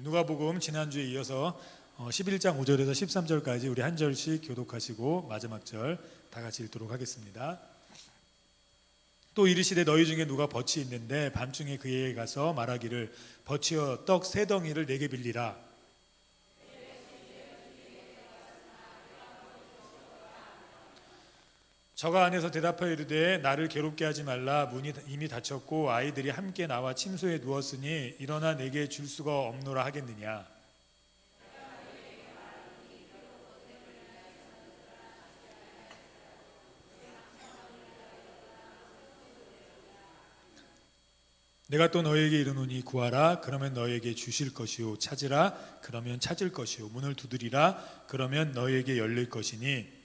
누가복음 지난주에 이어서 11장 5절에서 13절까지 우리 한 절씩 교독하시고 마지막 절 다 같이 읽도록 하겠습니다. 또 이르시되 너희 중에 누가 덫이 있는데 밤중에 그에게 가서 말하기를 덫이여 떡 세 덩이를 내게 빌리라. 저가 안에서 대답하여 이르되 나를 괴롭게 하지 말라. 문이 이미 닫혔고 아이들이 함께 나와 침소에 누웠으니 일어나 내게 줄 수가 없노라 하겠느냐. 내가 또 너에게 이르노니 구하라 그러면 너에게 주실 것이요 찾으라 그러면 찾을 것이요 문을 두드리라 그러면 너에게 열릴 것이니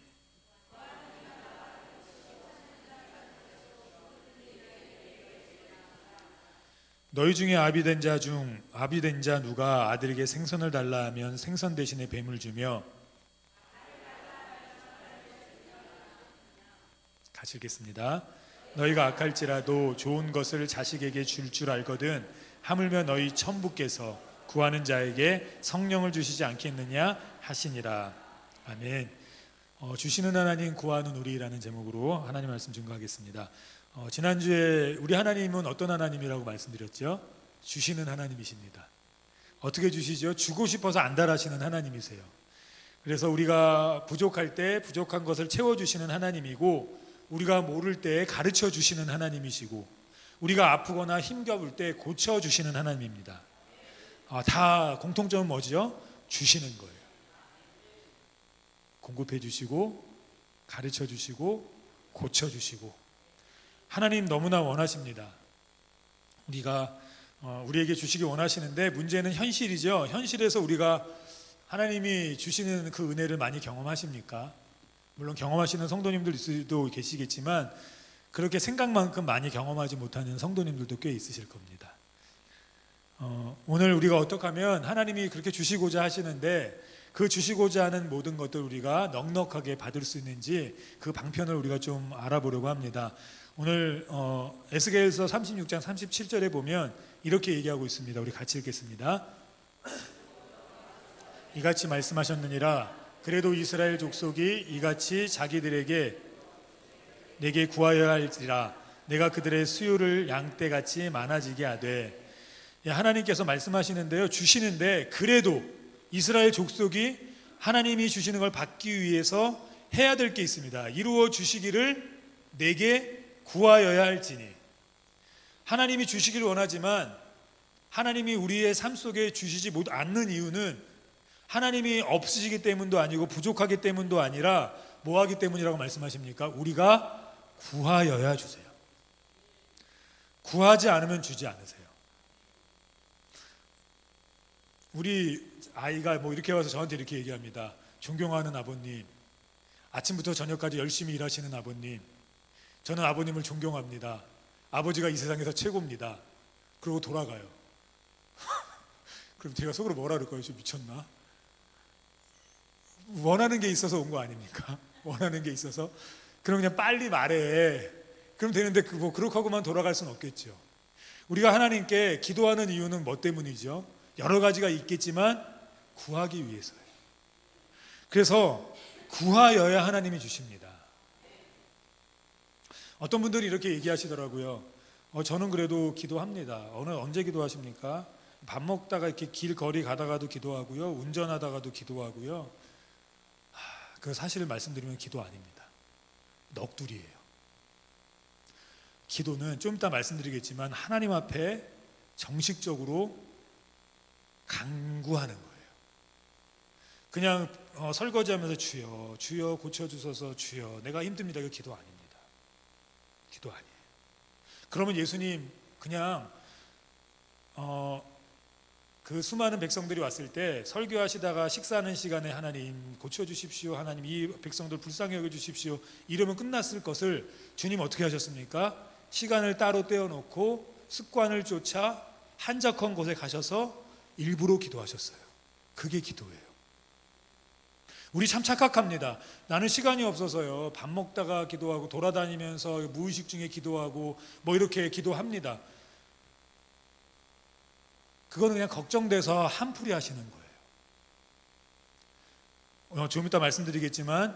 너희 중에 아비된 자 누가 아들에게 생선을 달라 하면 생선 대신에 뱀을 주며 같이 읽겠습니다. 너희가 악할지라도 좋은 것을 자식에게 줄 알거든 하물며 너희 천부께서 구하는 자에게 성령을 주시지 않겠느냐 하시니라. 아멘. 주시는 하나님 구하는 우리라는 제목으로 하나님 말씀 증거하겠습니다. 지난주에 우리 하나님은 어떤 하나님이라고 말씀드렸죠? 주시는 하나님이십니다. 어떻게 주시죠? 주고 싶어서 안달하시는 하나님이세요. 그래서 우리가 부족할 때 부족한 것을 채워주시는 하나님이고 우리가 모를 때 가르쳐 주시는 하나님이시고 우리가 아프거나 힘겨울 때 고쳐주시는 하나님입니다. 다 공통점은 뭐죠? 주시는 거예요. 공급해 주시고 가르쳐 주시고 고쳐 주시고 하나님 너무나 원하십니다. 우리에게 주시기 원하시는데 문제는 현실이죠. 현실에서 우리가 하나님이 주시는 그 은혜를 많이 경험하십니까? 물론 경험하시는 성도님들도 계시겠지만 그렇게 생각만큼 많이 경험하지 못하는 성도님들도 꽤 있으실 겁니다. 오늘 우리가 어떻게 하면 하나님이 그렇게 주시고자 하시는데 그 주시고자 하는 모든 것들 우리가 넉넉하게 받을 수 있는지 그 방편을 우리가 좀 알아보려고 합니다. 오늘 에스겔서 36장 37절에 보면 이렇게 얘기하고 있습니다. 우리 같이 읽겠습니다. 이같이 말씀하셨느니라. 그래도 이스라엘 족속이 이같이 자기들에게 내게 구하여야 할지라. 내가 그들의 수요를 양떼같이 많아지게 하되. 하나님께서 말씀하시는데요, 주시는데 그래도 이스라엘 족속이 하나님이 주시는 걸 받기 위해서 해야 될 게 있습니다. 이루어 주시기를 내게 구하여야 할지니. 하나님이 주시기를 원하지만 하나님이 우리의 삶 속에 주시지 않는 이유는 하나님이 없으시기 때문도 아니고 부족하기 때문도 아니라 뭐하기 때문이라고 말씀하십니까? 우리가 구하여야 주세요. 구하지 않으면 주지 않으세요. 우리 아이가 이렇게 와서 저한테 이렇게 얘기합니다. 존경하는 아버님, 아침부터 저녁까지 열심히 일하시는 아버님, 저는 아버님을 존경합니다. 아버지가 이 세상에서 최고입니다. 그러고 돌아가요. 그럼 제가 속으로 뭐라 그럴까요? 좀 미쳤나? 원하는 게 있어서 온 거 아닙니까? 원하는 게 있어서 그럼 그냥 빨리 말해. 그럼 되는데 그렇게 하고만 돌아갈 수는 없겠죠. 우리가 하나님께 기도하는 이유는 뭐 때문이죠? 여러 가지가 있겠지만 구하기 위해서예요. 그래서 구하여야 하나님이 주십니다. 어떤 분들이 이렇게 얘기하시더라고요. 저는 그래도 기도합니다. 언제 기도하십니까? 밥 먹다가 이렇게 길거리 가다가도 기도하고요. 운전하다가도 기도하고요. 그 사실을 말씀드리면 기도 아닙니다. 넋두리예요. 기도는 좀 이따 말씀드리겠지만 하나님 앞에 정식적으로 간구하는 거예요. 그냥 설거지하면서 주여 고쳐주소서 주여 내가 힘듭니다. 이거 기도 아닙니다. 기도 아니에요. 그러면 예수님 그냥 그 수많은 백성들이 왔을 때 설교하시다가 식사하는 시간에 하나님 고쳐주십시오. 하나님 이 백성들 불쌍히 여겨주십시오. 이러면 끝났을 것을 주님 어떻게 하셨습니까? 시간을 따로 떼어놓고 습관을 쫓아 한적한 곳에 가셔서 일부러 기도하셨어요. 그게 기도예요. 우리 참 착각합니다. 나는 시간이 없어서요. 밥 먹다가 기도하고 돌아다니면서 무의식 중에 기도하고 이렇게 기도합니다. 그거는 그냥 걱정돼서 한풀이 하시는 거예요. 좀 이따 말씀드리겠지만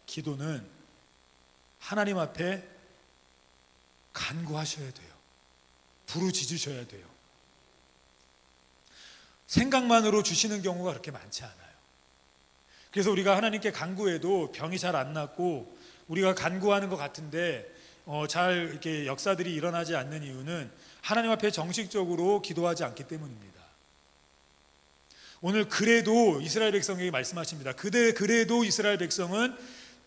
기도는 하나님 앞에 간구하셔야 돼요. 부르짖으셔야 돼요. 생각만으로 주시는 경우가 그렇게 많지 않아요. 그래서 우리가 하나님께 간구해도 병이 잘 안 낫고 우리가 간구하는 것 같은데 잘 이렇게 역사들이 일어나지 않는 이유는 하나님 앞에 정식적으로 기도하지 않기 때문입니다. 오늘 그래도 이스라엘 백성에게 말씀하십니다. 그래도 이스라엘 백성은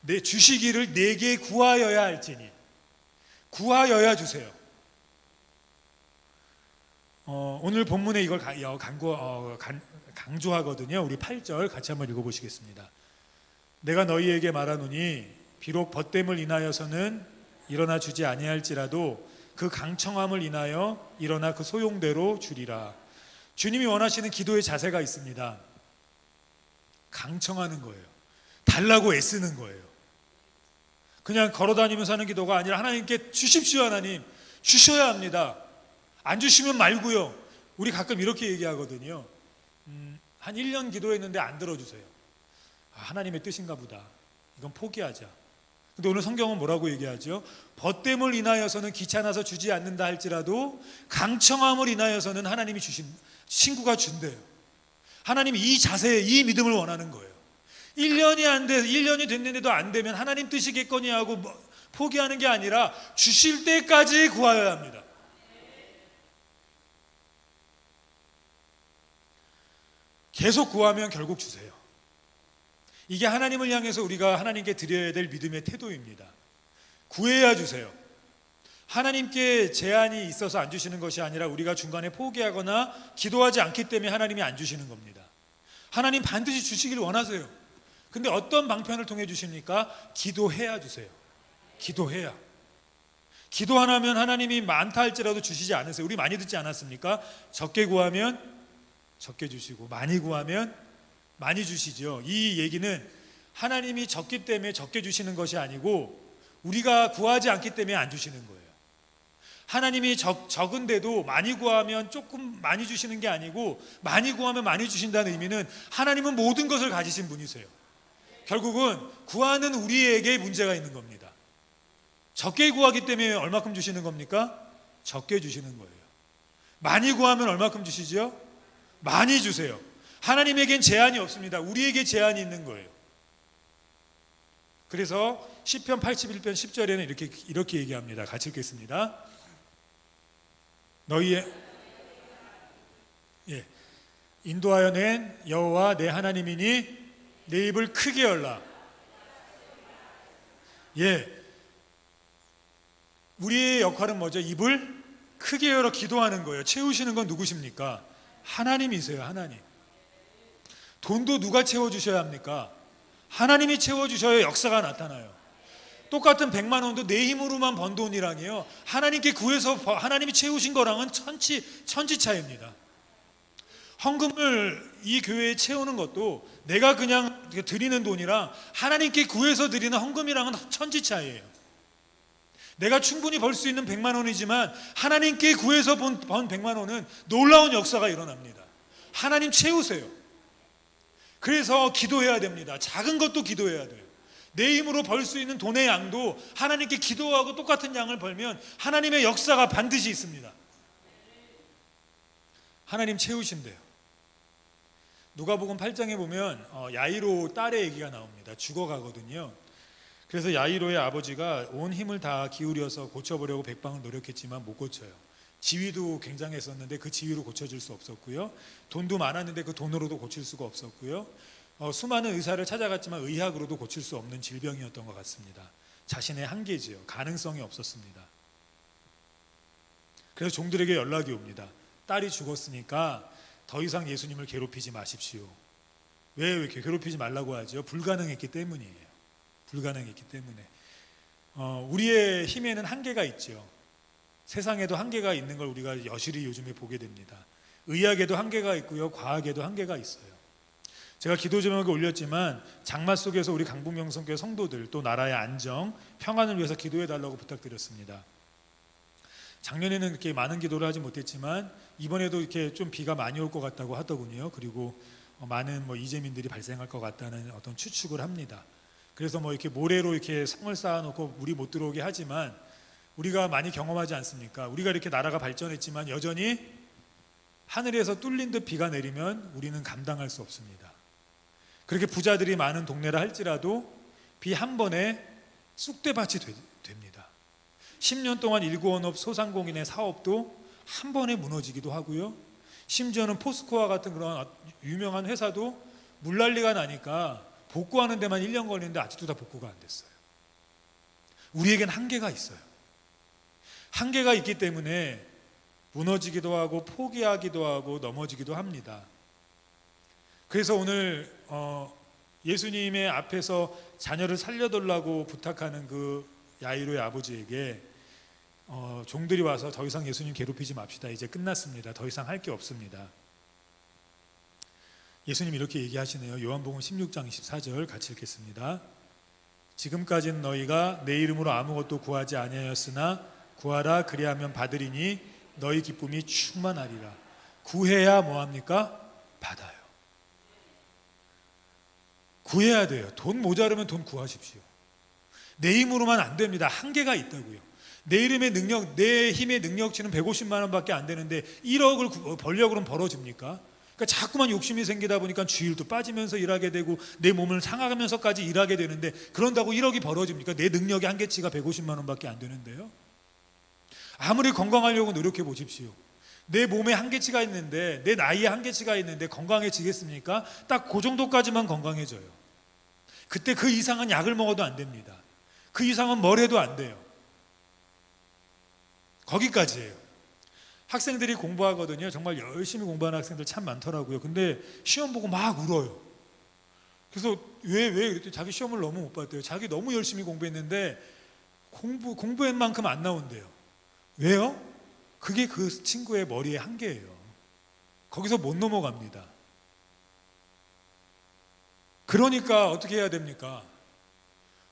내 주시기를 내게 구하여야 할지니 구하여야 주세요. 오늘 본문에 이걸 강조하거든요. 우리 8절 같이 한번 읽어보시겠습니다. 내가 너희에게 말하노니 비록 벗됨을 인하여서는 일어나 주지 아니할지라도 그 강청함을 인하여 일어나 그 소용대로 주리라. 주님이 원하시는 기도의 자세가 있습니다. 강청하는 거예요. 달라고 애쓰는 거예요. 그냥 걸어다니면서 하는 기도가 아니라 하나님께 주십시오. 하나님 주셔야 합니다. 안 주시면 말고요. 우리 가끔 이렇게 얘기하거든요. 한 1년 기도했는데 안 들어주세요. 하나님의 뜻인가 보다. 이건 포기하자. 근데 오늘 성경은 뭐라고 얘기하죠? 벗됨을 인하여서는 귀찮아서 주지 않는다 할지라도 강청함을 인하여서는 하나님이 주신 친구가 준대요. 하나님이 이 자세, 이 믿음을 원하는 거예요. 1년이 됐는데도 안 되면 하나님 뜻이겠거니 하고 포기하는 게 아니라 주실 때까지 구하여야 합니다. 계속 구하면 결국 주세요. 이게 하나님을 향해서 우리가 하나님께 드려야 될 믿음의 태도입니다. 구해야 주세요. 하나님께 제한이 있어서 안 주시는 것이 아니라 우리가 중간에 포기하거나 기도하지 않기 때문에 하나님이 안 주시는 겁니다. 하나님 반드시 주시길 원하세요. 근데 어떤 방편을 통해 주십니까? 기도해야 주세요. 기도해야. 기도 하나면 하나님이 많다 할지라도 주시지 않으세요. 우리 많이 듣지 않았습니까? 적게 구하면 적게 주시고 많이 구하면 많이 주시죠. 이 얘기는 하나님이 적기 때문에 적게 주시는 것이 아니고 우리가 구하지 않기 때문에 안 주시는 거예요. 하나님이 적은데도 많이 구하면 조금 많이 주시는 게 아니고 많이 구하면 많이 주신다는 의미는 하나님은 모든 것을 가지신 분이세요. 결국은 구하는 우리에게 문제가 있는 겁니다. 적게 구하기 때문에 얼마큼 주시는 겁니까? 적게 주시는 거예요. 많이 구하면 얼마큼 주시죠? 많이 주세요. 하나님에겐 제한이 없습니다. 우리에게 제한이 있는 거예요. 그래서 시편 81편 10절에는 이렇게 얘기합니다. 같이 읽겠습니다. 인도하여 낸 여호와 내 하나님이니 내 입을 크게 열라. 우리의 역할은 뭐죠? 입을 크게 열어 기도하는 거예요. 채우시는 건 누구십니까? 하나님이세요. 하나님. 돈도 누가 채워주셔야 합니까? 하나님이 채워주셔야 역사가 나타나요. 똑같은 100만 원도 내 힘으로만 번 돈이랑요, 하나님께 구해서 하나님이 채우신 거랑은 천지 차이입니다. 헌금을 이 교회에 채우는 것도 내가 그냥 드리는 돈이랑 하나님께 구해서 드리는 헌금이랑은 천지 차이예요. 내가 충분히 벌 수 있는 100만 원이지만 하나님께 구해서 번 100만 원은 놀라운 역사가 일어납니다. 하나님 채우세요. 그래서 기도해야 됩니다. 작은 것도 기도해야 돼요. 내 힘으로 벌 수 있는 돈의 양도 하나님께 기도하고 똑같은 양을 벌면 하나님의 역사가 반드시 있습니다. 하나님 채우신대요. 누가복음 8장에 보면 야이로 딸의 얘기가 나옵니다. 죽어가거든요. 그래서 야이로의 아버지가 온 힘을 다 기울여서 고쳐보려고 백방을 노력했지만 못 고쳐요. 지위도 굉장했었는데 그 지위로 고쳐줄 수 없었고요. 돈도 많았는데 그 돈으로도 고칠 수가 없었고요. 수많은 의사를 찾아갔지만 의학으로도 고칠 수 없는 질병이었던 것 같습니다. 자신의 한계지요. 가능성이 없었습니다. 그래서 종들에게 연락이 옵니다. 딸이 죽었으니까 더 이상 예수님을 괴롭히지 마십시오. 왜 이렇게 괴롭히지 말라고 하죠? 불가능했기 때문이에요. 불가능했기 때문에. 우리의 힘에는 한계가 있죠. 세상에도 한계가 있는 걸 우리가 여실히 요즘에 보게 됩니다. 의학에도 한계가 있고요, 과학에도 한계가 있어요. 제가 기도 제목에 올렸지만 장마 속에서 우리 강북명성교회 성도들 또 나라의 안정, 평안을 위해서 기도해 달라고 부탁드렸습니다. 작년에는 그렇게 많은 기도를 하지 못했지만 이번에도 이렇게 좀 비가 많이 올 것 같다고 하더군요. 그리고 많은 이재민들이 발생할 것 같다는 어떤 추측을 합니다. 그래서 이렇게 모래로 이렇게 성을 쌓아놓고 물이 못 들어오게 하지만 우리가 많이 경험하지 않습니까? 우리가 이렇게 나라가 발전했지만 여전히 하늘에서 뚫린 듯 비가 내리면 우리는 감당할 수 없습니다. 그렇게 부자들이 많은 동네라 할지라도 비 한 번에 쑥대밭이 됩니다. 10년 동안 일구원업 소상공인의 사업도 한 번에 무너지기도 하고요. 심지어는 포스코와 같은 그런 유명한 회사도 물난리가 나니까 복구하는 데만 1년 걸리는데 아직도 다 복구가 안 됐어요. 우리에겐 한계가 있어요. 한계가 있기 때문에 무너지기도 하고 포기하기도 하고 넘어지기도 합니다. 그래서 오늘 예수님의 앞에서 자녀를 살려달라고 부탁하는 그 야이로의 아버지에게 종들이 와서 더 이상 예수님 괴롭히지 맙시다. 이제 끝났습니다. 더 이상 할 게 없습니다. 예수님 이렇게 얘기하시네요. 요한복음 16장 24절 같이 읽겠습니다. 지금까지는 너희가 내 이름으로 아무것도 구하지 아니하였으나 구하라 그리하면 받으리니 너희 기쁨이 충만하리라. 구해야 뭐합니까? 받아요. 구해야 돼요. 돈 모자르면 돈 구하십시오. 내 힘으로만 안 됩니다. 한계가 있다고요. 내 이름의 능력, 내 힘의 능력치는 150만 원밖에 안 되는데 1억을 벌려고 그러면 벌어집니까? 그러니까 자꾸만 욕심이 생기다 보니까 주일도 빠지면서 일하게 되고 내 몸을 상하면서까지 일하게 되는데 그런다고 1억이 벌어집니까? 내 능력의 한계치가 150만 원밖에 안 되는데요. 아무리 건강하려고 노력해 보십시오. 내 몸에 한계치가 있는데 내 나이에 한계치가 있는데 건강해지겠습니까? 딱 그 정도까지만 건강해져요. 그때 그 이상은 약을 먹어도 안 됩니다. 그 이상은 뭘 해도 안 돼요. 거기까지예요. 학생들이 공부하거든요. 정말 열심히 공부하는 학생들 참 많더라고요. 근데 시험 보고 막 울어요. 그래서 왜 그랬더니 자기 시험을 너무 못 봤대요. 자기 너무 열심히 공부했는데 공부한 만큼 안 나온대요. 왜요? 그게 그 친구의 머리의 한계예요. 거기서 못 넘어갑니다. 그러니까 어떻게 해야 됩니까?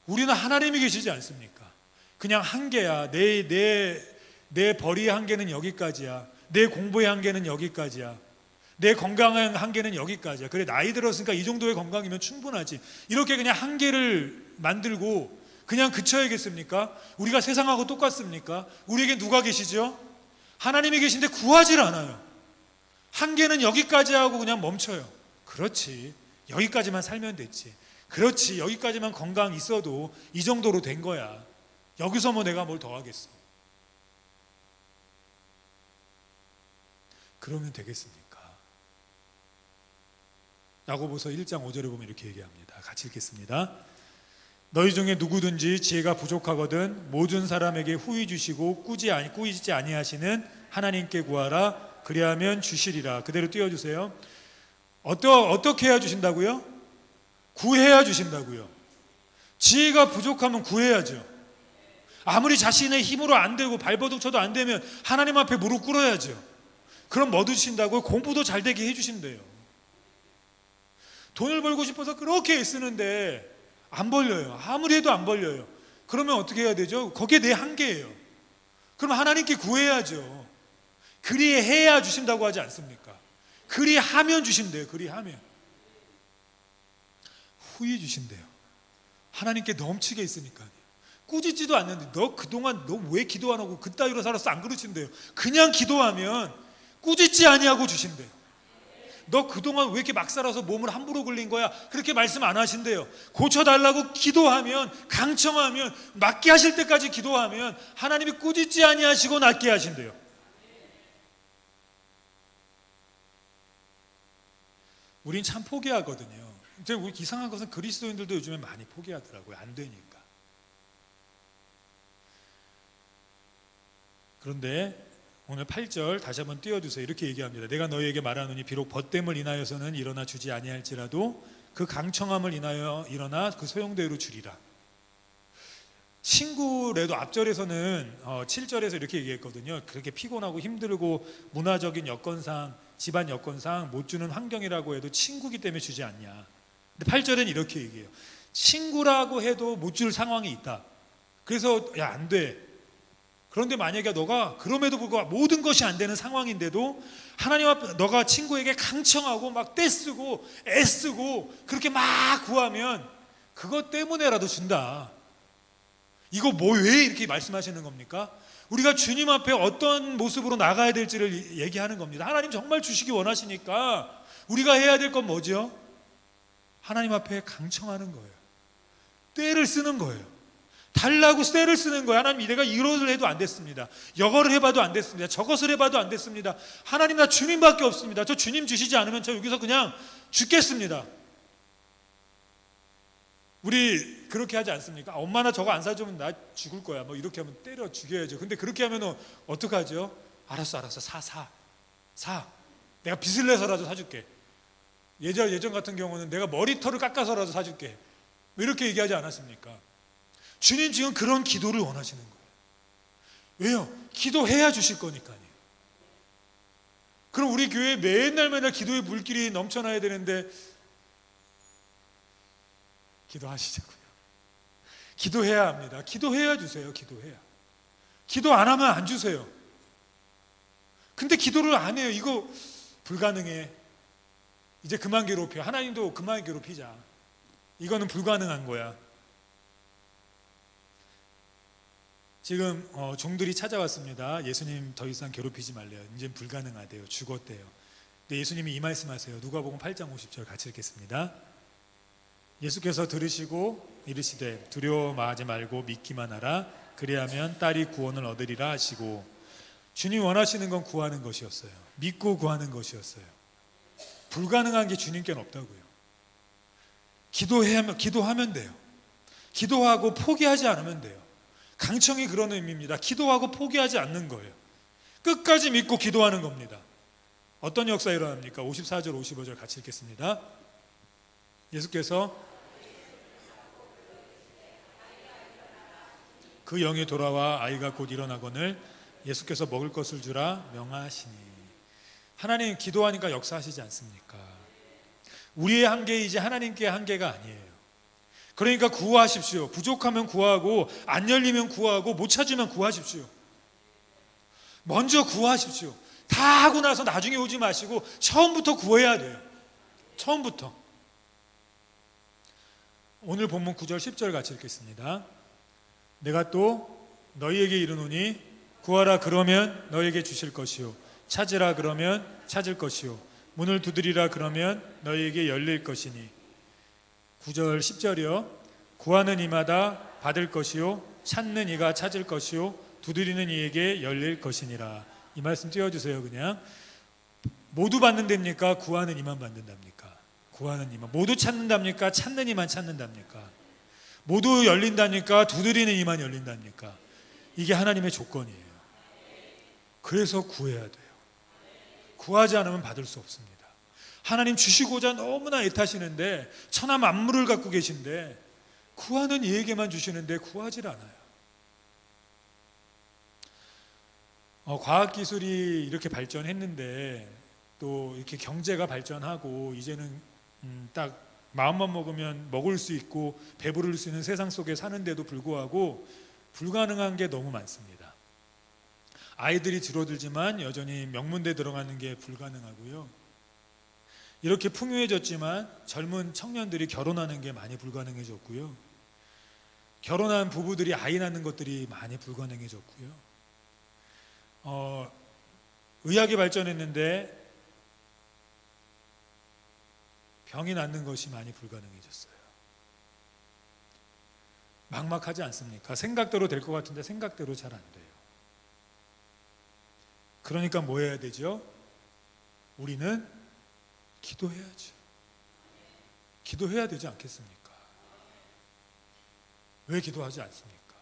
우리는 하나님이 계시지 않습니까? 그냥 한계야. 내 벌이의 한계는 여기까지야. 내 공부의 한계는 여기까지야. 내 건강의 한계는 여기까지야. 그래, 나이 들었으니까 이 정도의 건강이면 충분하지. 이렇게 그냥 한계를 만들고 그냥 그쳐야겠습니까? 우리가 세상하고 똑같습니까? 우리에게 누가 계시죠? 하나님이 계신데 구하질 않아요. 한계는 여기까지 하고 그냥 멈춰요. 그렇지, 여기까지만 살면 됐지. 그렇지, 여기까지만 건강 있어도 이 정도로 된 거야. 여기서 내가 뭘 더 하겠어. 그러면 되겠습니까? 야고보서 1장 5절에 보면 이렇게 얘기합니다. 같이 읽겠습니다. 너희 중에 누구든지 지혜가 부족하거든 모든 사람에게 후히 주시고 꾸짖지 아니하시는 하나님께 구하라. 그리하면 주시리라. 그대로 띄워주세요. 어떻게 해야 주신다고요? 구해야 주신다고요. 지혜가 부족하면 구해야죠. 아무리 자신의 힘으로 안 되고 발버둥 쳐도 안 되면 하나님 앞에 무릎 꿇어야죠. 그럼 뭐 주신다고요? 공부도 잘 되게 해주신대요. 돈을 벌고 싶어서 그렇게 애쓰는데 안 벌려요. 아무리 해도 안 벌려요. 그러면 어떻게 해야 되죠? 그게 내 한계예요. 그럼 하나님께 구해야죠. 그리해야 주신다고 하지 않습니까? 그리하면 주신대요. 그리하면 후히 주신대요. 하나님께 넘치게 있으니까요. 꾸짖지도 않는데 너 그동안 너 왜 기도 안 하고 그따위로 살았어? 안 그러신대요. 그냥 기도하면 꾸짖지 아니하고 주신대요. 너 그동안 왜 이렇게 막 살아서 몸을 함부로 굴린 거야? 그렇게 말씀 안 하신대요. 고쳐달라고 기도하면, 강청하면, 낫게 하실 때까지 기도하면 하나님이 꾸짖지 아니하시고 낫게 하신대요. 우린 참 포기하거든요. 근데 우리 이상한 것은 그리스도인들도 요즘에 많이 포기하더라고요. 안 되니까. 그런데 오늘 8절 다시 한번 띄워주세요. 이렇게 얘기합니다. 내가 너희에게 말하노니 비록 벗됨을 인하여서는 일어나 주지 아니할지라도 그 강청함을 인하여 일어나 그 소용대로 주리라. 친구라도 앞절에서는 7절에서 이렇게 얘기했거든요. 그렇게 피곤하고 힘들고 문화적인 여건상 집안 여건상 못 주는 환경이라고 해도 친구기 때문에 주지 않냐. 근데 8절에는 이렇게 얘기해요. 친구라고 해도 못 줄 상황이 있다. 그래서 야, 안 돼. 그런데 만약에 너가 그럼에도 불구하고 모든 것이 안 되는 상황인데도 하나님 앞에 너가 친구에게 강청하고 막 떼쓰고 애쓰고 그렇게 막 구하면 그것 때문에라도 준다. 이거 왜 이렇게 말씀하시는 겁니까? 우리가 주님 앞에 어떤 모습으로 나가야 될지를 얘기하는 겁니다. 하나님 정말 주시기 원하시니까 우리가 해야 될 건 뭐죠? 하나님 앞에 강청하는 거예요. 떼를 쓰는 거예요. 달라고 떼를 쓰는 거예요. 하나님, 내가 이것을 해도 안 됐습니다. 이거를 해봐도 안 됐습니다. 저것을 해봐도 안 됐습니다. 하나님, 나 주님밖에 없습니다. 저 주님 주시지 않으면 저 여기서 그냥 죽겠습니다. 우리 그렇게 하지 않습니까? 엄마 나 저거 안 사주면 나 죽을 거야. 뭐 이렇게 하면 때려 죽여야죠. 근데 그렇게 하면 어떡하죠? 알았어 사. 내가 빚을 내서라도 사줄게. 예전 같은 경우는 내가 머리털을 깎아서라도 사줄게. 이렇게 얘기하지 않았습니까? 주님 지금 그런 기도를 원하시는 거예요. 왜요? 기도해야 주실 거니까요. 그럼 우리 교회에 맨날 기도의 물길이 넘쳐나야 되는데 기도하시자고요. 기도해야 합니다. 기도해야 주세요. 기도해야. 기도 안 하면 안 주세요. 근데 기도를 안 해요. 이거 불가능해. 이제 그만 괴롭혀. 하나님도 그만 괴롭히자. 이거는 불가능한 거야. 지금 종들이 찾아왔습니다. 예수님 더 이상 괴롭히지 말래요. 이제 불가능하대요. 죽었대요. 근데 예수님이 이 말씀하세요. 누가복음 8장 50절 같이 읽겠습니다. 예수께서 들으시고 이르시되 두려워하지 말고 믿기만 하라. 그리하면 딸이 구원을 얻으리라 하시고, 주님 원하시는 건 구하는 것이었어요. 믿고 구하는 것이었어요. 불가능한 게 주님께는 없다고요. 기도하면 돼요. 기도하고 포기하지 않으면 돼요. 강청이 그런 의미입니다. 기도하고 포기하지 않는 거예요. 끝까지 믿고 기도하는 겁니다. 어떤 역사 일어납니까? 54절 55절 같이 읽겠습니다. 예수께서 그 영이 돌아와 아이가 곧 일어나거늘 예수께서 먹을 것을 주라 명하시니. 하나님 기도하니까 역사하시지 않습니까? 우리의 한계이지 하나님께 한계가 아니에요. 그러니까 구하십시오. 부족하면 구하고, 안 열리면 구하고, 못 찾으면 구하십시오. 먼저 구하십시오. 다 하고 나서 나중에 오지 마시고 처음부터 구해야 돼요. 처음부터. 오늘 본문 9절 10절 같이 읽겠습니다. 내가 또 너희에게 이르노니 구하라 그러면 너희에게 주실 것이요, 찾으라 그러면 찾을 것이요, 문을 두드리라 그러면 너희에게 열릴 것이니. 9절 10절이요. 구하는 이마다 받을 것이요, 찾는 이가 찾을 것이요, 두드리는 이에게 열릴 것이니라. 이 말씀 띄워주세요. 그냥 모두 받는답니까? 구하는 이만 받는답니까? 구하는 이만. 모두 찾는답니까? 찾는 이만 찾는답니까? 모두 열린다니까? 두드리는 이만 열린다니까? 이게 하나님의 조건이에요. 그래서 구해야 돼요. 구하지 않으면 받을 수 없습니다. 하나님 주시고자 너무나 애타시는데, 천하 만물을 갖고 계신데 구하는 이에게만 주시는데 구하질 않아요. 과학기술이 이렇게 발전했는데, 또 이렇게 경제가 발전하고 이제는 딱 마음만 먹으면 먹을 수 있고 배부를 수 있는 세상 속에 사는데도 불구하고 불가능한 게 너무 많습니다. 아이들이 줄어들지만 여전히 명문대 들어가는 게 불가능하고요. 이렇게 풍요해졌지만 젊은 청년들이 결혼하는 게 많이 불가능해졌고요. 결혼한 부부들이 아이 낳는 것들이 많이 불가능해졌고요. 의학이 발전했는데 병이 낫는 것이 많이 불가능해졌어요. 막막하지 않습니까? 생각대로 될 것 같은데 생각대로 잘 안 돼요. 그러니까 뭐 해야 되죠? 우리는 기도해야죠. 기도해야 되지 않겠습니까? 왜 기도하지 않습니까?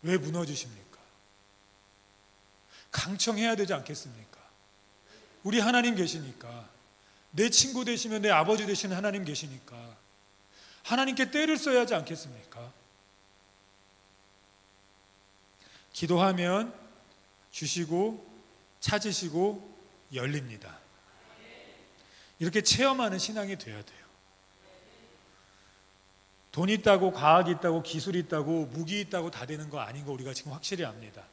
왜 무너지십니까? 강청해야 되지 않겠습니까? 우리 하나님 계시니까, 내 친구 되시면 내 아버지 되시는 하나님 계시니까 하나님께 때를 써야 하지 않겠습니까? 기도하면 주시고 찾으시고 열립니다. 이렇게 체험하는 신앙이 되어야 돼요. 돈 있다고, 과학이 있다고, 기술이 있다고, 무기 있다고 다 되는 거 아닌 거 우리가 지금 확실히 압니다.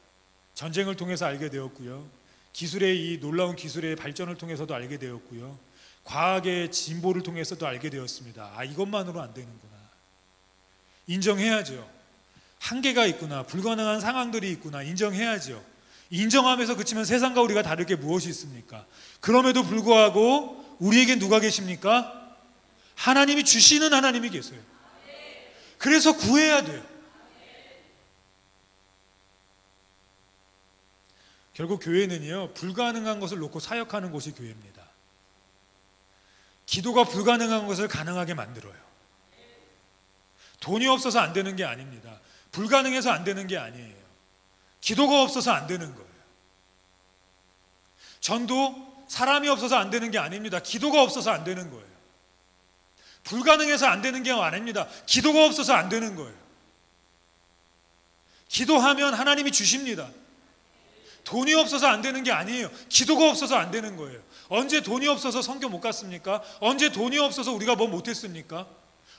전쟁을 통해서 알게 되었고요. 기술의 이 놀라운 기술의 발전을 통해서도 알게 되었고요. 과학의 진보를 통해서도 알게 되었습니다. 아, 이것만으로 안 되는구나. 인정해야죠. 한계가 있구나. 불가능한 상황들이 있구나. 인정해야죠. 인정하면서 그치면 세상과 우리가 다를 게 무엇이 있습니까? 그럼에도 불구하고 우리에게 누가 계십니까? 하나님이 주시는 하나님이 계세요. 그래서 구해야 돼요. 결국 교회는요, 불가능한 것을 놓고 사역하는 곳이 교회입니다. 기도가 불가능한 것을 가능하게 만들어요. 돈이 없어서 안 되는 게 아닙니다. 불가능해서 안 되는 게 아니에요. 기도가 없어서 안 되는 거예요. 전도 사람이 없어서 안 되는 게 아닙니다. 기도가 없어서 안 되는 거예요. 불가능해서 안 되는 게 아닙니다. 기도가 없어서 안 되는 거예요. 기도하면 하나님이 주십니다. 돈이 없어서 안 되는 게 아니에요. 기도가 없어서 안 되는 거예요. 언제 돈이 없어서 선교 못 갔습니까? 언제 돈이 없어서 우리가 뭐 못했습니까?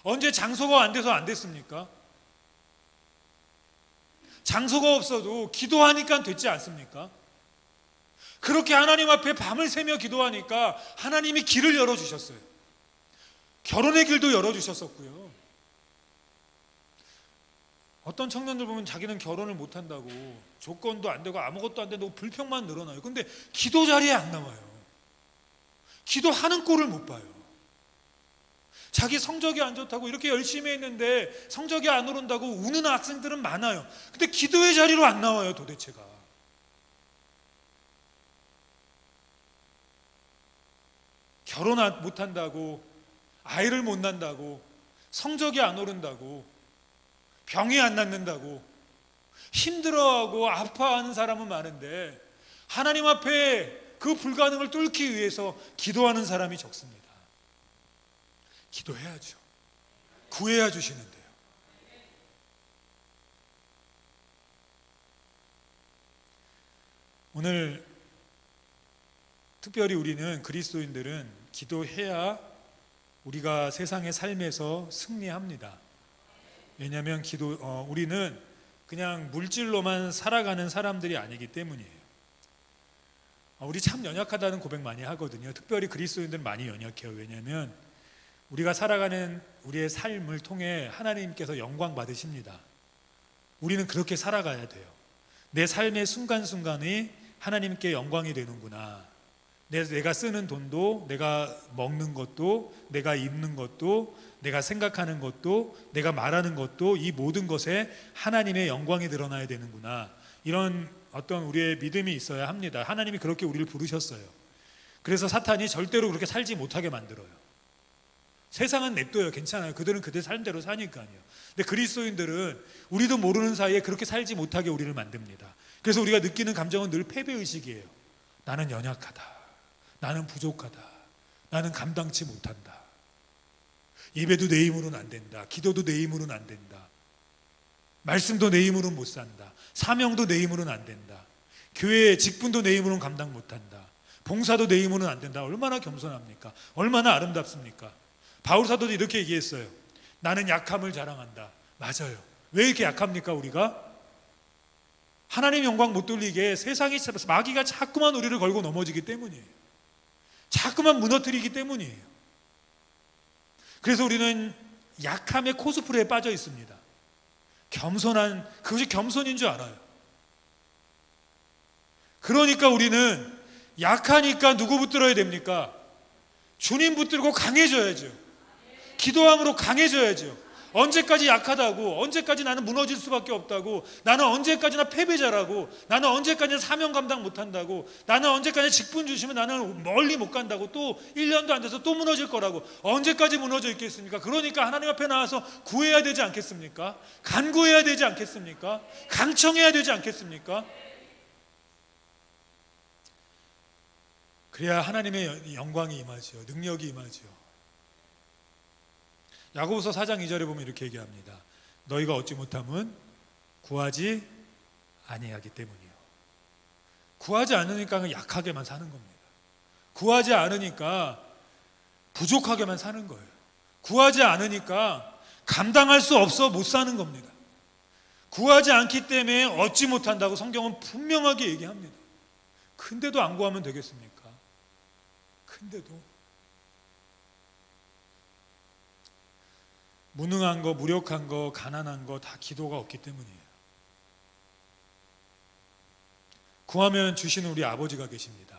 언제 장소가 안 돼서 안 됐습니까? 장소가 없어도 기도하니까 됐지 않습니까? 그렇게 하나님 앞에 밤을 새며 기도하니까 하나님이 길을 열어주셨어요. 결혼의 길도 열어주셨었고요. 어떤 청년들 보면 자기는 결혼을 못한다고, 조건도 안 되고 아무것도 안 된다고 불평만 늘어나요. 근데 기도 자리에 안 나와요. 기도하는 꼴을 못 봐요. 자기 성적이 안 좋다고 이렇게 열심히 했는데 성적이 안 오른다고 우는 학생들은 많아요. 근데 기도의 자리로 안 나와요, 도대체가. 결혼 못한다고, 아이를 못 낳는다고, 성적이 안 오른다고, 병이 안 낫는다고 힘들어하고 아파하는 사람은 많은데 하나님 앞에 그 불가능을 뚫기 위해서 기도하는 사람이 적습니다. 기도해야죠. 구해야 주시는데요. 오늘 특별히 우리는 그리스도인들은 기도해야 우리가 세상의 삶에서 승리합니다. 왜냐하면 우리는 그냥 물질로만 살아가는 사람들이 아니기 때문이에요. 우리 참 연약하다는 고백 많이 하거든요. 특별히 그리스도인들은 많이 연약해요. 왜냐하면 우리가 살아가는 우리의 삶을 통해 하나님께서 영광 받으십니다. 우리는 그렇게 살아가야 돼요. 내 삶의 순간순간이 하나님께 영광이 되는구나. 내가 쓰는 돈도, 내가 먹는 것도, 내가 입는 것도, 내가 생각하는 것도, 내가 말하는 것도 이 모든 것에 하나님의 영광이 드러나야 되는구나. 이런 어떤 우리의 믿음이 있어야 합니다. 하나님이 그렇게 우리를 부르셨어요. 그래서 사탄이 절대로 그렇게 살지 못하게 만들어요. 세상은 냅둬요. 괜찮아요. 그들은 그들 삶대로 사니까요. 근데 그리스도인들은 우리도 모르는 사이에 그렇게 살지 못하게 우리를 만듭니다. 그래서 우리가 느끼는 감정은 늘 패배의식이에요. 나는 연약하다. 나는 부족하다. 나는 감당치 못한다. 예배도 내 힘으로는 안 된다. 기도도 내 힘으로는 안 된다. 말씀도 내 힘으로는 못 산다. 사명도 내 힘으로는 안 된다. 교회의 직분도 내 힘으로는 감당 못한다. 봉사도 내 힘으로는 안 된다. 얼마나 겸손합니까? 얼마나 아름답습니까? 바울 사도도 이렇게 얘기했어요. 나는 약함을 자랑한다. 맞아요. 왜 이렇게 약합니까 우리가? 하나님 영광 못 돌리게 세상이 마귀가 자꾸만 우리를 걸고 넘어지기 때문이에요. 자꾸만 무너뜨리기 때문이에요. 그래서 우리는 약함의 코스프레에 빠져 있습니다. 겸손한, 그것이 겸손인 줄 알아요. 그러니까 우리는 약하니까 누구 붙들어야 됩니까? 주님 붙들고 강해져야죠. 기도함으로 강해져야죠. 언제까지 약하다고, 언제까지 나는 무너질 수밖에 없다고, 나는 언제까지나 패배자라고, 나는 언제까지나 사명 감당 못한다고, 나는 언제까지 직분 주시면 나는 멀리 못 간다고, 또 1년도 안 돼서 또 무너질 거라고, 언제까지 무너져 있겠습니까? 그러니까 하나님 앞에 나와서 구해야 되지 않겠습니까? 간구해야 되지 않겠습니까? 강청해야 되지 않겠습니까? 그래야 하나님의 영광이 임하지요. 능력이 임하지요. 야고보서 4장 2절에 보면 이렇게 얘기합니다. 너희가 얻지 못함은 구하지 아니하기 때문이요. 구하지 않으니까 약하게만 사는 겁니다. 구하지 않으니까 부족하게만 사는 거예요. 구하지 않으니까 감당할 수 없어 못 사는 겁니다. 구하지 않기 때문에 얻지 못한다고 성경은 분명하게 얘기합니다. 근데도 안 구하면 되겠습니까? 근데도 무능한 거, 무력한 거, 가난한 거 다 기도가 없기 때문이에요. 구하면 주시는 우리 아버지가 계십니다.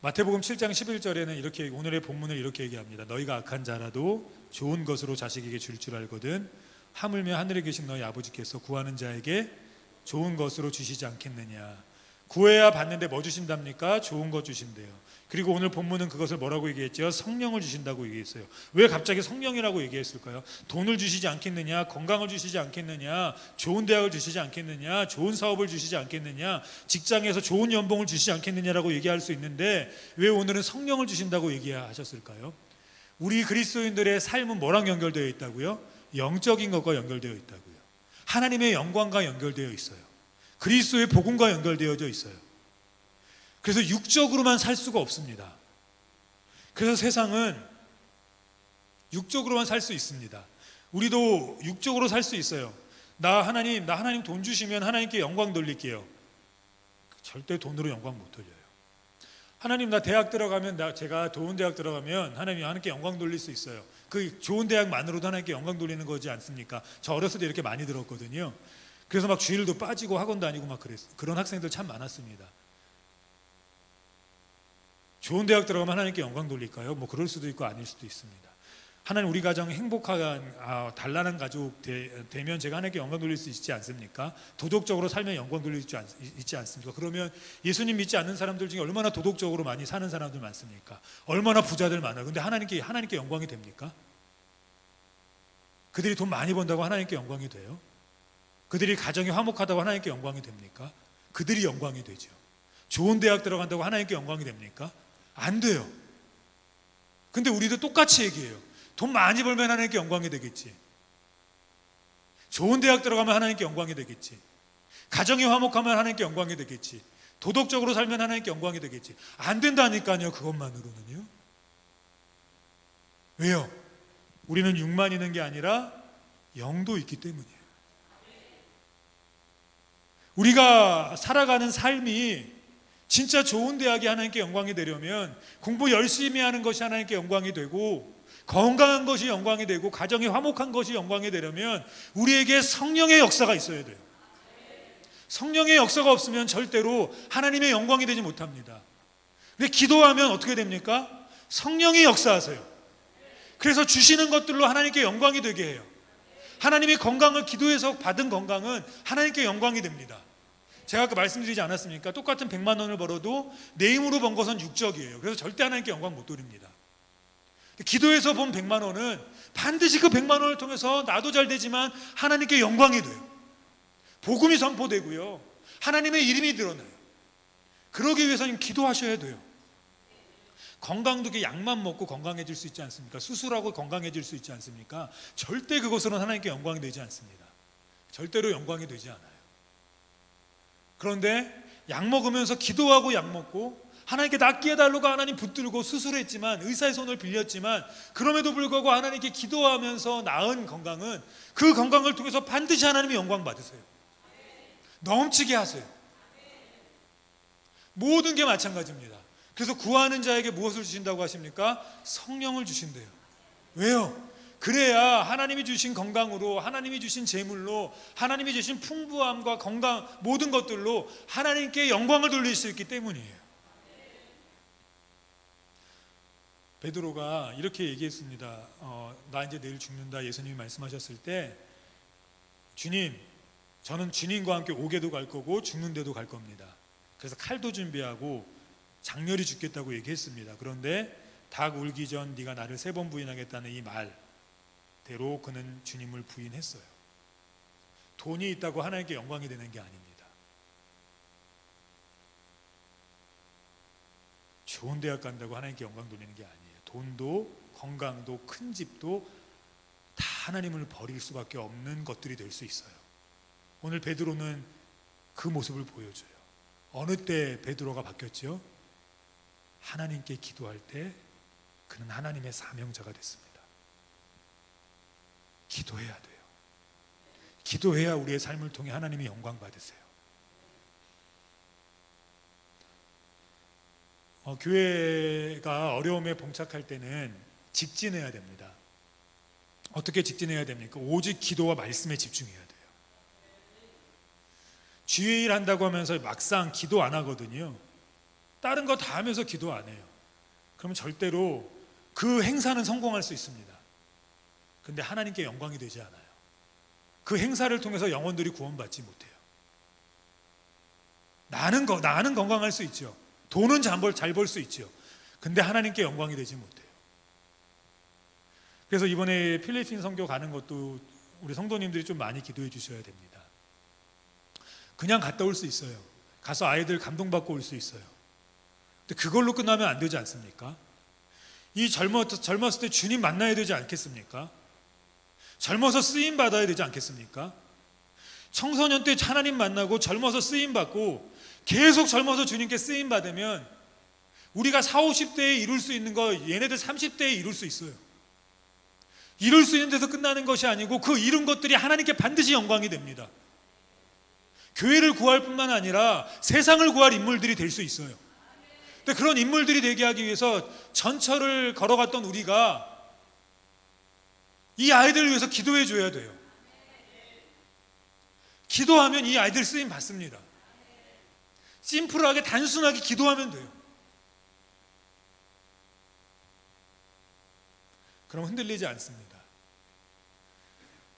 마태복음 7장 11절에는 이렇게, 오늘의 본문을 이렇게 얘기합니다. 너희가 악한 자라도 좋은 것으로 자식에게 줄 줄 알거든 하물며 하늘에 계신 너희 아버지께서 구하는 자에게 좋은 것으로 주시지 않겠느냐. 구해야 받는데 뭐 주신답니까? 좋은 것 주신대요. 그리고 오늘 본문은 그것을 뭐라고 얘기했죠? 성령을 주신다고 얘기했어요. 왜 갑자기 성령이라고 얘기했을까요? 돈을 주시지 않겠느냐, 건강을 주시지 않겠느냐, 좋은 대학을 주시지 않겠느냐, 좋은 사업을 주시지 않겠느냐, 직장에서 좋은 연봉을 주시지 않겠느냐라고 얘기할 수 있는데 왜 오늘은 성령을 주신다고 얘기하셨을까요? 우리 그리스도인들의 삶은 뭐랑 연결되어 있다고요? 영적인 것과 연결되어 있다고요. 하나님의 영광과 연결되어 있어요. 그리스도의 복음과 연결되어져 있어요. 그래서 육적으로만 살 수가 없습니다. 그래서 세상은 육적으로만 살 수 있습니다. 우리도 육적으로 살 수 있어요. 나 하나님 돈 주시면 하나님께 영광 돌릴게요. 절대 돈으로 영광 못 돌려요. 하나님 나 대학 들어가면, 제가 좋은 대학 들어가면 하나님께 영광 돌릴 수 있어요. 그 좋은 대학만으로도 하나님께 영광 돌리는 거지 않습니까? 저 어렸을 때 이렇게 많이 들었거든요. 그래서 막 주일도 빠지고 학원 다니고 막 그랬어요. 그런 학생들 참 많았습니다. 좋은 대학 들어가면 하나님께 영광 돌릴까요? 뭐 그럴 수도 있고 아닐 수도 있습니다. 하나님 우리 가정이 행복한 단란한 가족 되면 제가 하나님께 영광 돌릴 수 있지 않습니까? 도덕적으로 살면 영광 돌릴 수 있지 않습니까? 그러면 예수님 믿지 않는 사람들 중에 얼마나 도덕적으로 많이 사는 사람들 많습니까? 얼마나 부자들 많아요. 근데 하나님께 영광이 됩니까? 그들이 돈 많이 번다고 하나님께 영광이 돼요? 그들이 가정이 화목하다고 하나님께 영광이 됩니까? 그들이 영광이 되죠. 좋은 대학 들어간다고 하나님께 영광이 됩니까? 안 돼요. 근데 우리도 똑같이 얘기해요. 돈 많이 벌면 하나님께 영광이 되겠지. 좋은 대학 들어가면 하나님께 영광이 되겠지. 가정이 화목하면 하나님께 영광이 되겠지. 도덕적으로 살면 하나님께 영광이 되겠지. 안 된다니까요. 그것만으로는요. 왜요? 우리는 육만 있는 게 아니라 영도 있기 때문이에요. 우리가 살아가는 삶이 진짜 좋은 대학이 하나님께 영광이 되려면 공부 열심히 하는 것이 하나님께 영광이 되고, 건강한 것이 영광이 되고, 가정이 화목한 것이 영광이 되려면 우리에게 성령의 역사가 있어야 돼요. 성령의 역사가 없으면 절대로 하나님의 영광이 되지 못합니다. 근데 기도하면 어떻게 됩니까? 성령이 역사하세요. 그래서 주시는 것들로 하나님께 영광이 되게 해요. 하나님이 건강을 기도해서 받은 건강은 하나님께 영광이 됩니다. 제가 아까 말씀드리지 않았습니까? 똑같은 100만 원을 벌어도 내 힘으로 번 것은 육적이에요. 그래서 절대 하나님께 영광 못 돌립니다. 기도해서 본 100만 원은 반드시 그 100만 원을 통해서 나도 잘 되지만 하나님께 영광이 돼요. 복음이 선포되고요. 하나님의 이름이 드러나요. 그러기 위해서는 기도하셔야 돼요. 건강도 이렇게 약만 먹고 건강해질 수 있지 않습니까? 수술하고 건강해질 수 있지 않습니까? 절대 그것으로는 하나님께 영광이 되지 않습니다. 절대로 영광이 되지 않아요. 그런데 약 먹으면서 기도하고 약 먹고 하나님께 낫게 해달라고 하나님 붙들고 수술했지만, 의사의 손을 빌렸지만, 그럼에도 불구하고 하나님께 기도하면서 나은 건강은 그 건강을 통해서 반드시 하나님의 영광 받으세요. 넘치게 하세요. 모든 게 마찬가지입니다. 그래서 구하는 자에게 무엇을 주신다고 하십니까? 성령을 주신대요. 왜요? 그래야 하나님이 주신 건강으로, 하나님이 주신 재물로, 하나님이 주신 풍부함과 건강, 모든 것들로 하나님께 영광을 돌릴 수 있기 때문이에요. 베드로가 이렇게 얘기했습니다. 나 이제 내일 죽는다 예수님이 말씀하셨을 때, 주님, 저는 주님과 함께 오게도 갈 거고 죽는 데도 갈 겁니다. 그래서 칼도 준비하고 장렬히 죽겠다고 얘기했습니다. 그런데 닭 울기 전 네가 나를 3번 부인하겠다는 이 말대로 그는 주님을 부인했어요. 돈이 있다고 하나님께 영광이 되는 게 아닙니다. 좋은 대학 간다고 하나님께 영광 돌리는 게 아니에요. 돈도 건강도 큰 집도 다 하나님을 버릴 수밖에 없는 것들이 될 수 있어요. 오늘 베드로는 그 모습을 보여줘요. 어느 때 베드로가 바뀌었죠? 하나님께 기도할 때 그는 하나님의 사명자가 됐습니다. 기도해야 돼요. 기도해야 우리의 삶을 통해 하나님이 영광 받으세요. 교회가 어려움에 봉착할 때는 직진해야 됩니다. 어떻게 직진해야 됩니까? 오직 기도와 말씀에 집중해야 돼요. 주일 한다고 하면서 막상 기도 안 하거든요. 다른 거 다 하면서 기도 안 해요. 그러면 절대로 그 행사는 성공할 수 있습니다. 근데 하나님께 영광이 되지 않아요. 그 행사를 통해서 영혼들이 구원받지 못해요. 나는 건강할 수 있죠. 돈은 잘 벌 수 있죠. 근데 하나님께 영광이 되지 못해요. 그래서 이번에 필리핀 선교 가는 것도 우리 성도님들이 좀 많이 기도해 주셔야 됩니다. 그냥 갔다 올 수 있어요. 가서 아이들 감동받고 올 수 있어요. 근데 그걸로 끝나면 안 되지 않습니까? 이 젊었을 때 주님 만나야 되지 않겠습니까? 젊어서 쓰임 받아야 되지 않겠습니까? 청소년 때 하나님 만나고 젊어서 쓰임 받고 계속 젊어서 주님께 쓰임 받으면 우리가 40, 50대에 이룰 수 있는 거 얘네들 30대에 이룰 수 있어요. 이룰 수 있는 데서 끝나는 것이 아니고 그 이룬 것들이 하나님께 반드시 영광이 됩니다. 교회를 구할 뿐만 아니라 세상을 구할 인물들이 될 수 있어요. 근데 그런 인물들이 되게 하기 위해서 전철을 걸어갔던 우리가 이 아이들을 위해서 기도해 줘야 돼요. 기도하면 이 아이들 쓰임 받습니다. 심플하게 단순하게 기도하면 돼요. 그럼 흔들리지 않습니다.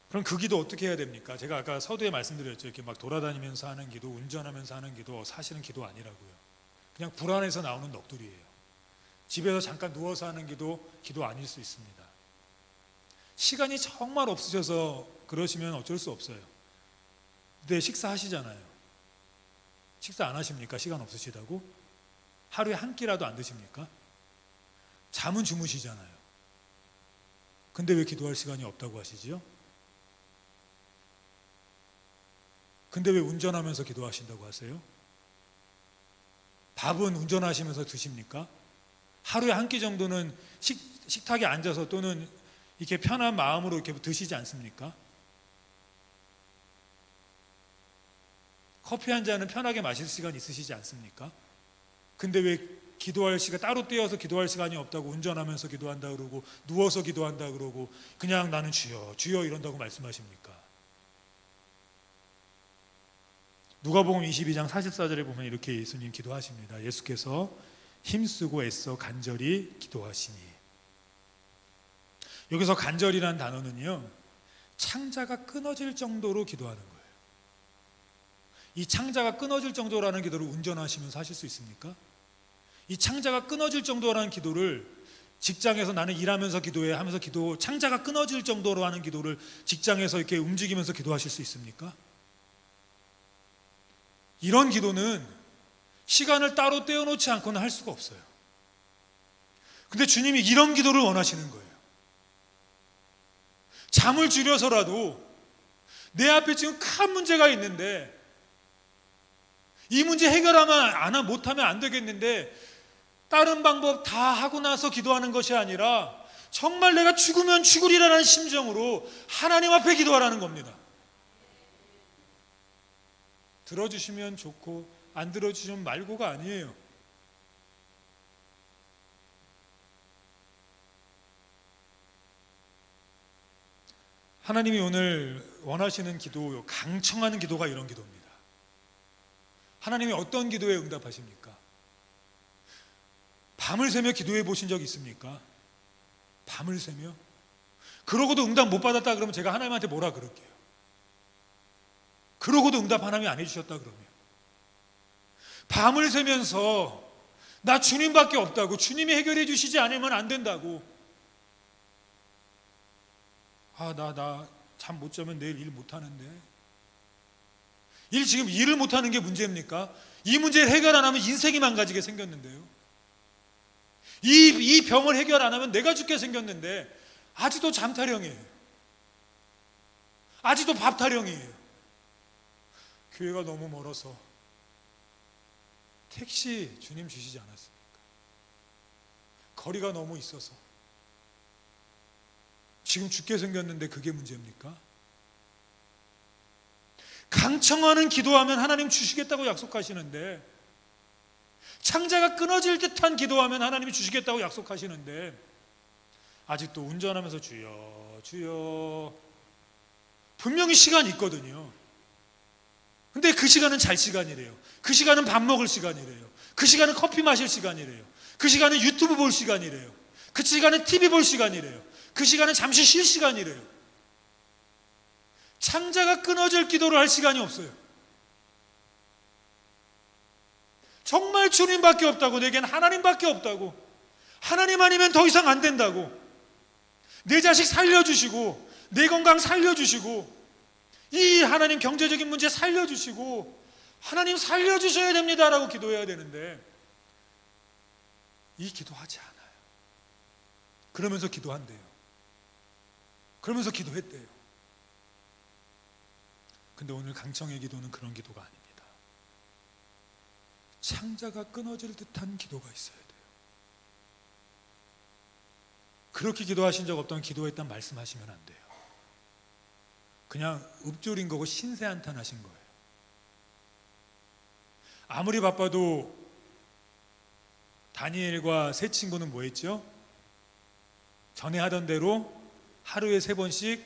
그럼 그 기도 어떻게 해야 됩니까? 제가 아까 서두에 말씀드렸죠. 이렇게 막 돌아다니면서 하는 기도, 운전하면서 하는 기도, 사실은 기도 아니라고요. 그냥 불안해서 나오는 넋두리예요. 집에서 잠깐 누워서 하는 기도 아닐 수 있습니다. 시간이 정말 없으셔서 그러시면 어쩔 수 없어요. 근데 식사하시잖아요. 식사 안 하십니까? 시간 없으시다고? 하루에 한 끼라도 안 드십니까? 잠은 주무시잖아요. 근데 왜 기도할 시간이 없다고 하시지요? 근데 왜 운전하면서 기도하신다고 하세요? 밥은 운전하시면서 드십니까? 하루에 한 끼 정도는 식탁에 앉아서 또는 이렇게 편한 마음으로 이렇게 드시지 않습니까? 커피 한 잔은 편하게 마실 시간 있으시지 않습니까? 근데 왜 기도할 시간 따로 떼어서 기도할 시간이 없다고 운전하면서 기도한다 그러고 누워서 기도한다 그러고 그냥 나는 주여 주여 이런다고 말씀하십니까? 누가복음 22장 44절에 보면 이렇게 예수님 기도하십니다. 예수께서 힘쓰고 애써 간절히 기도하시니. 여기서 간절이라는 단어는요, 창자가 끊어질 정도로 기도하는 거예요. 이 창자가 끊어질 정도라는 기도를 운전하시면서 하실 수 있습니까? 이 창자가 끊어질 정도라는 기도를 직장에서 나는 일하면서 기도해 하면서 창자가 끊어질 정도로 하는 기도를 직장에서 이렇게 움직이면서 기도하실 수 있습니까? 이런 기도는 시간을 따로 떼어놓지 않고는 할 수가 없어요. 근데 주님이 이런 기도를 원하시는 거예요. 잠을 줄여서라도 내 앞에 지금 큰 문제가 있는데 이 문제 해결하면 못하면 안 되겠는데 다른 방법 다 하고 나서 기도하는 것이 아니라 정말 내가 죽으면 죽으리라는 심정으로 하나님 앞에 기도하라는 겁니다. 들어주시면 좋고 안 들어주시면 말고가 아니에요. 하나님이 오늘 원하시는 기도, 강청하는 기도가 이런 기도입니다. 하나님이 어떤 기도에 응답하십니까? 밤을 새며 기도해 보신 적 있습니까? 밤을 새며? 그러고도 응답 못 받았다 그러면 제가 하나님한테 뭐라 그럴게요? 그러고도 응답 하나님이 안 해주셨다 그러면 밤을 새면서 나 주님밖에 없다고, 주님이 해결해 주시지 않으면 안 된다고, 나 잠 못 자면 내일 일 못 하는데, 지금 일을 못 하는 게 문제입니까? 이 문제를 해결 안 하면 인생이 망가지게 생겼는데요. 이 병을 해결 안 하면 내가 죽게 생겼는데 아직도 잠 타령이에요. 아직도 밥 타령이에요. 교회가 너무 멀어서 택시 주님 주시지 않았습니까? 거리가 너무 있어서 지금 죽게 생겼는데 그게 문제입니까? 강청하는 기도하면 하나님 주시겠다고 약속하시는데, 창자가 끊어질 듯한 기도하면 하나님이 주시겠다고 약속하시는데, 아직도 운전하면서 주여 주여, 분명히 시간이 있거든요. 근데 그 시간은 잘 시간이래요. 그 시간은 밥 먹을 시간이래요. 그 시간은 커피 마실 시간이래요. 그 시간은 유튜브 볼 시간이래요. 그 시간은 TV 볼 시간이래요. 그 시간은 잠시 쉴 시간이래요. 창자가 끊어질 기도를 할 시간이 없어요. 정말 주님밖에 없다고, 내겐 하나님밖에 없다고, 하나님 아니면 더 이상 안 된다고, 내 자식 살려주시고 내 건강 살려주시고 이 하나님 경제적인 문제 살려주시고 하나님 살려주셔야 됩니다라고 기도해야 되는데, 이 기도하지 않아요. 그러면서 기도한대요. 그러면서 기도했대요. 근데 오늘 강청의 기도는 그런 기도가 아닙니다. 창자가 끊어질 듯한 기도가 있어야 돼요. 그렇게 기도하신 적 없다면 기도했단 말씀하시면 안 돼요. 그냥 읊조린 거고 신세한탄 하신 거예요. 아무리 바빠도 다니엘과 세 친구는 뭐 했죠? 전에 하던 대로 하루에 3번씩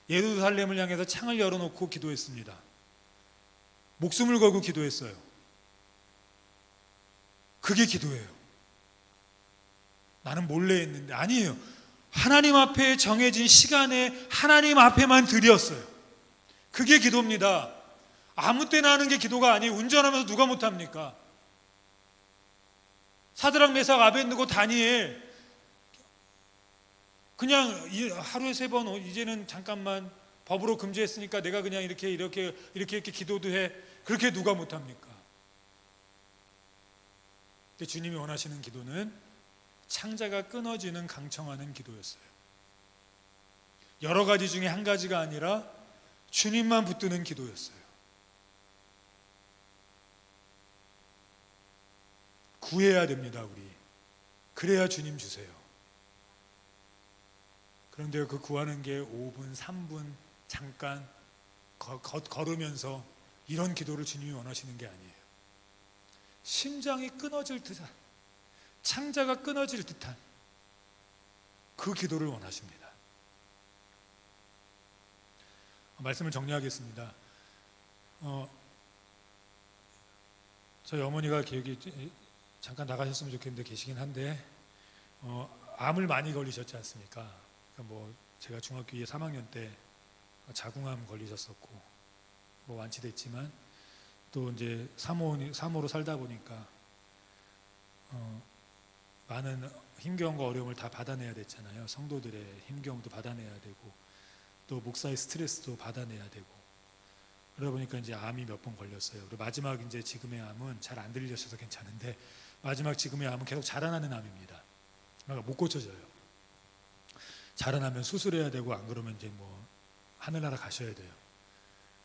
예루살렘을 향해서 창을 열어놓고 기도했습니다. 목숨을 걸고 기도했어요. 그게 기도예요. 나는 몰래 했는데, 아니에요. 하나님 앞에 정해진 시간에 하나님 앞에만 드렸어요. 그게 기도입니다. 아무 때나 하는 게 기도가 아니에요. 운전하면서 누가 못합니까? 사드락, 메삭, 아벳느고, 다니엘 그냥 하루에 3번, 이제는 잠깐만 법으로 금지했으니까 내가 그냥 이렇게 기도도 해. 그렇게 누가 못합니까? 근데 주님이 원하시는 기도는 창자가 끊어지는 강청하는 기도였어요. 여러 가지 중에 한 가지가 아니라 주님만 붙드는 기도였어요. 구해야 됩니다, 우리. 그래야 주님 주세요. 그런데 그 구하는 게 5분, 3분 잠깐 걸으면서 이런 기도를 주님이 원하시는 게 아니에요. 심장이 끊어질 듯한, 창자가 끊어질 듯한 그 기도를 원하십니다. 말씀을 정리하겠습니다. 저희 어머니가 기억이 잠깐 나가셨으면 좋겠는데 계시긴 한데, 암을 많이 걸리셨지 않습니까? 그러니까 제가 중학교 2, 3학년 때 자궁암 걸리셨었고, 완치됐지만 또 이제 사모로 살다 보니까 많은 힘겨움과 어려움을 다 받아내야 됐잖아요. 성도들의 힘겨움도 받아내야 되고 또 목사의 스트레스도 받아내야 되고, 그러다 보니까 이제 암이 몇 번 걸렸어요. 그리고 마지막 이제 지금의 암은 잘 안 들리셔서 괜찮은데, 마지막 지금의 암은 계속 자라나는 암입니다. 그러니까 못 고쳐져요. 자라나면 수술해야 되고, 안 그러면 이제 하늘나라 가셔야 돼요.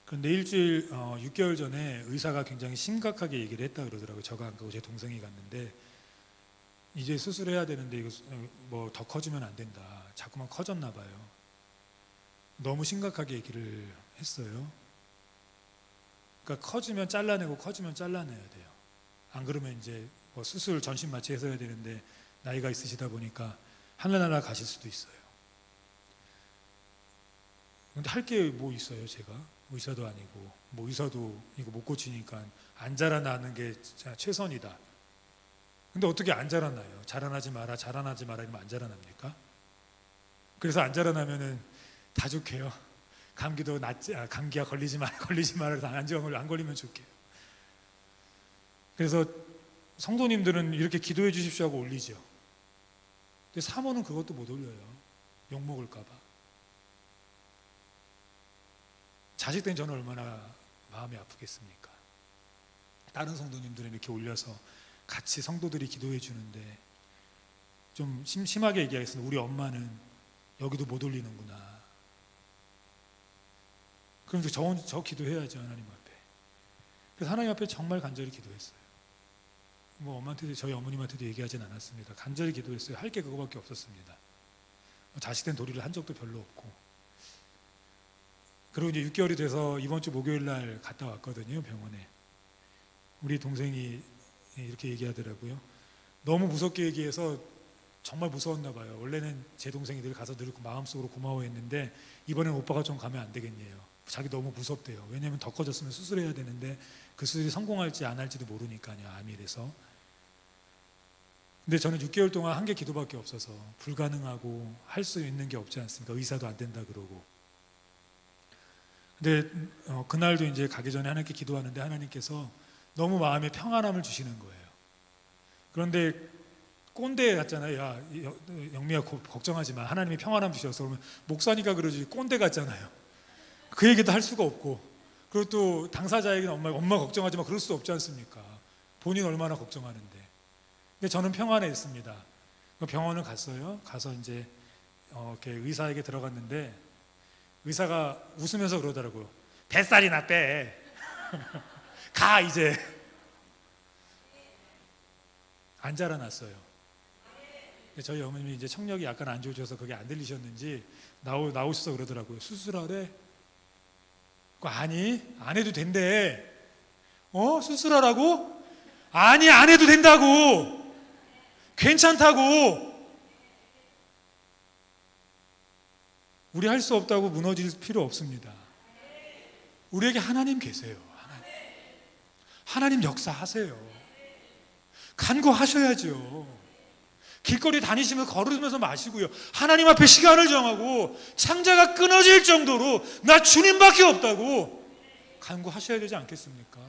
그런데 6개월 전에 의사가 굉장히 심각하게 얘기를 했다 그러더라고요. 저가 안 가고 제 동생이 갔는데, 이제 수술해야 되는데 이거 더 커지면 안 된다. 자꾸만 커졌나 봐요. 너무 심각하게 얘기를 했어요. 그러니까 커지면 잘라내고 커지면 잘라내야 돼요. 안 그러면 이제 수술 전신 마취해서 해야 되는데 나이가 있으시다 보니까 하늘나라 가실 수도 있어요. 근데 할 게 뭐 있어요? 제가 의사도 아니고, 의사도 이거 못 고치니까 안 자라나는 게 진짜 최선이다. 근데 어떻게 안 자라나요? 자라나지 마라 이러면 안 자라납니까? 그래서 안 자라나면은 다 좋게요. 감기가 걸리지 마라 안 걸리면 좋게요. 그래서 성도님들은 이렇게 기도해 주십시오 하고 올리죠. 근데 사모는 그것도 못 올려요. 욕먹을까 봐. 자식 된 저는 얼마나 마음이 아프겠습니까? 다른 성도님들은 이렇게 올려서 같이 성도들이 기도해 주는데, 좀 심하게 얘기하겠습니다. 우리 엄마는 여기도 못 올리는구나. 그럼 저 기도해야죠, 하나님 앞에. 그래서 하나님 앞에 정말 간절히 기도했어요. 엄마한테도, 저희 어머님한테도 얘기하진 않았습니다. 간절히 기도했어요. 할 게 그거밖에 없었습니다. 자식된 도리를 한 적도 별로 없고. 그리고 이제 6개월이 돼서 이번 주 목요일 날 갔다 왔거든요, 병원에. 우리 동생이 이렇게 얘기하더라고요. 너무 무섭게 얘기해서 정말 무서웠나 봐요. 원래는 제 동생이 늘 가서 늘 마음속으로 고마워했는데 이번엔 오빠가 좀 가면 안 되겠네요. 자기 너무 무섭대요. 왜냐하면 더 커졌으면 수술해야 되는데 그 수술이 성공할지 안 할지도 모르니까요, 암이라서. 근데 저는 6개월 동안 한 게 기도밖에 없어서 불가능하고 할 수 있는 게 없지 않습니까? 의사도 안 된다 그러고. 근데 그날도 이제 가기 전에 하나님께 기도하는데 하나님께서 너무 마음에 평안함을 주시는 거예요. 그런데 꼰대 같잖아요. 야, 영미야 걱정하지 마. 하나님이 평안함 주셔서. 그러면 목사니까 그러지 꼰대 같잖아요. 그 얘기도 할 수가 없고. 그리고 또 당사자에게는 엄마 걱정하지 마. 그럴 수도 없지 않습니까? 본인 얼마나 걱정하는데. 근데 저는 평안했습니다. 병원을 갔어요. 가서 이제 이렇게 의사에게 들어갔는데 의사가 웃으면서 그러더라고요. 뱃살이나 빼. 가 이제. 안 자라났어요. 저희 어머님이 이제 청력이 약간 안 좋으셔서 그게 안 들리셨는지 나오셔서 그러더라고요. 수술하래? 아니 안 해도 된대. 수술하라고? 아니 안 해도 된다고. 괜찮다고. 우리 할 수 없다고 무너질 필요 없습니다. 우리에게 하나님 계세요. 하나님 역사하세요. 간구하셔야죠. 길거리 다니시면 걸으면서 마시고요. 하나님 앞에 시간을 정하고 창자가 끊어질 정도로 나 주님밖에 없다고 간구하셔야 되지 않겠습니까?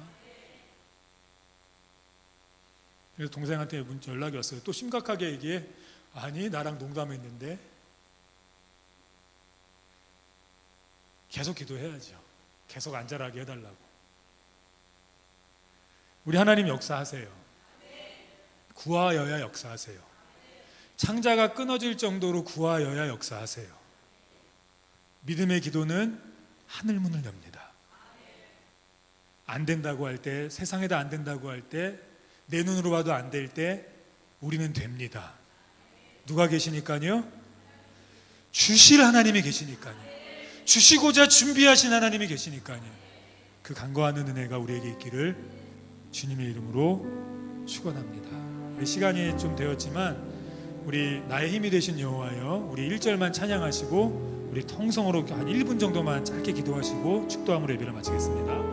그래서 동생한테 연락이 왔어요. 또 심각하게 얘기해. 아니 나랑 농담했는데. 계속 기도해야죠. 계속 안 자라게 해달라고. 우리 하나님 역사하세요. 구하여야 역사하세요. 창자가 끊어질 정도로 구하여야 역사하세요. 믿음의 기도는 하늘문을 엽니다. 안 된다고 할 때, 세상에다 안 된다고 할 때, 내 눈으로 봐도 안 될 때 우리는 됩니다. 누가 계시니까요? 주실 하나님이 계시니까요. 주시고자 준비하신 하나님이 계시니까요. 그 간구하는 은혜가 우리에게 있기를 주님의 이름으로 축원합니다. 시간이 좀 되었지만 우리 나의 힘이 되신 여호와여, 우리 1절만 찬양하시고 우리 통성으로 한 1분 정도만 짧게 기도하시고 축도함으로 예배를 마치겠습니다.